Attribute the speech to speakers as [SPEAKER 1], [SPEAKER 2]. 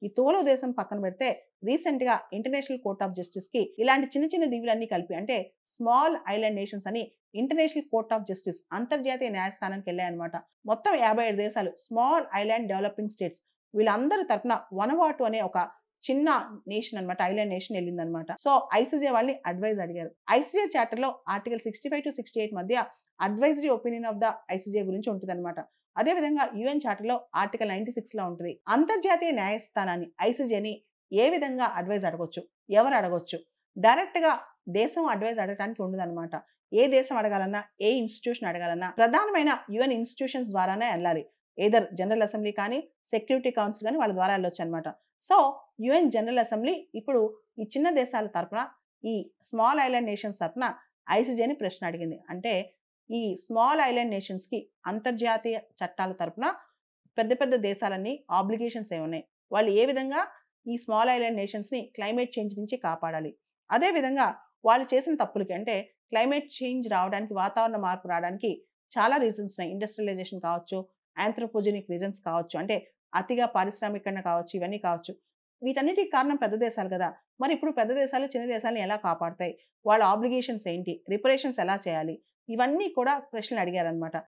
[SPEAKER 1] ఈ తువలు దేశం పక్కన పెడితే రీసెంట్ గా ఇంటర్నేషనల్ కోర్ట్ ఆఫ్ జస్టిస్ కి ఇలాంటి చిన్న చిన్న దీవులన్నీ కలిపి అంటే స్మాల్ ఐలాండ్ నేషన్స్ అని ఇంటర్నేషనల్ కోర్ట్ ఆఫ్ జస్టిస్ అంతర్జాతీయ న్యాయస్థానానికి వెళ్ళాయన్నమాట. మొత్తం 57 దేశాలు స్మాల్ ఐలాండ్ డెవలపింగ్ స్టేట్స్ వీళ్ళందరి తరఫున వనవాటు అనే ఒక చిన్న నేషన్ అనమాట, ఐలాండ్ నేషన్ వెళ్ళిందనమాట. సో ఐసీజే వాళ్ళని అడ్వైజ్ అడిగారు. ఐసీజే చార్టర్ లో ఆర్టికల్ 65 to 68 మధ్య advisory opinion of the ICJ గురించి ఉంటుంది అనమాట. అదే విధంగా యుఎన్ చార్టర్ లో ఆర్టికల్ 96 లో ఉంటుంది. అంతర్జాతీయ న్యాయస్థానాన్ని ఐసీజేని ఏ విధంగా అడ్వైజ్ అడగొచ్చు, ఎవరు అడగొచ్చు? డైరెక్ట్ గా దేశం అడ్వైజ్ అడగడానికి ఉండదన్నమాట. ఏ దేశం అడగాలన్నా, ఏ ఇన్స్టిట్యూషన్ అడగాలన్నా ప్రధానమైన యుఎన్ ఇన్స్టిట్యూషన్స్ ద్వారానే వెళ్ళాలి. ఏదర్ జనరల్ అసెంబ్లీ కానీ, సెక్యూరిటీ కౌన్సిల్ కానీ వాళ్ళ ద్వారా వెళ్ళొచ్చు అనమాట. సో యుఎన్ జనరల్ అసెంబ్లీ ఇప్పుడు ఈ చిన్న దేశాల తరపున, ఈ స్మాల్ ఐలాండ్ నేషన్స్ తరపున ఐసీజేని ప్రశ్న అడిగింది. అంటే ఈ స్మాల్ ఐలాండ్ నేషన్స్ కి అంతర్జాతీయ చట్టాల తరపున పెద్ద పెద్ద దేశాలన్నీ ఆబ్లిగేషన్స్ ఏమున్నాయి, వాళ్ళు ఏ విధంగా ఈ స్మాల్ ఐలాండ్ నేషన్స్ ని క్లైమేట్ చేంజ్ నుంచి కాపాడాలి, అదే విధంగా వాళ్ళు చేసిన తప్పులకి అంటే క్లైమేట్ చేంజ్ రావడానికి, వాతావరణ మార్పు రావడానికి చాలా రీజన్స్ ఉన్నాయి. ఇండస్ట్రియలైజేషన్ కావచ్చు, ఆంథ్రోపోజెనిక్ రీజన్స్ కావచ్చు, అంటే అతిగా పారిశ్రామికరణ కావచ్చు, ఇవన్నీ కావచ్చు. వీటన్నిటికి కారణం పెద్ద దేశాలు కదా. మరి ఇప్పుడు పెద్ద దేశాలు చిన్న దేశాలను ఎలా కాపాడతాయి, వాళ్ళ ఆబ్లిగేషన్స్ ఏంటి, రిపరేషన్స్ ఎలా చేయాలి, ఇవన్నీ కూడా ప్రశ్నలు అడిగారనమాట.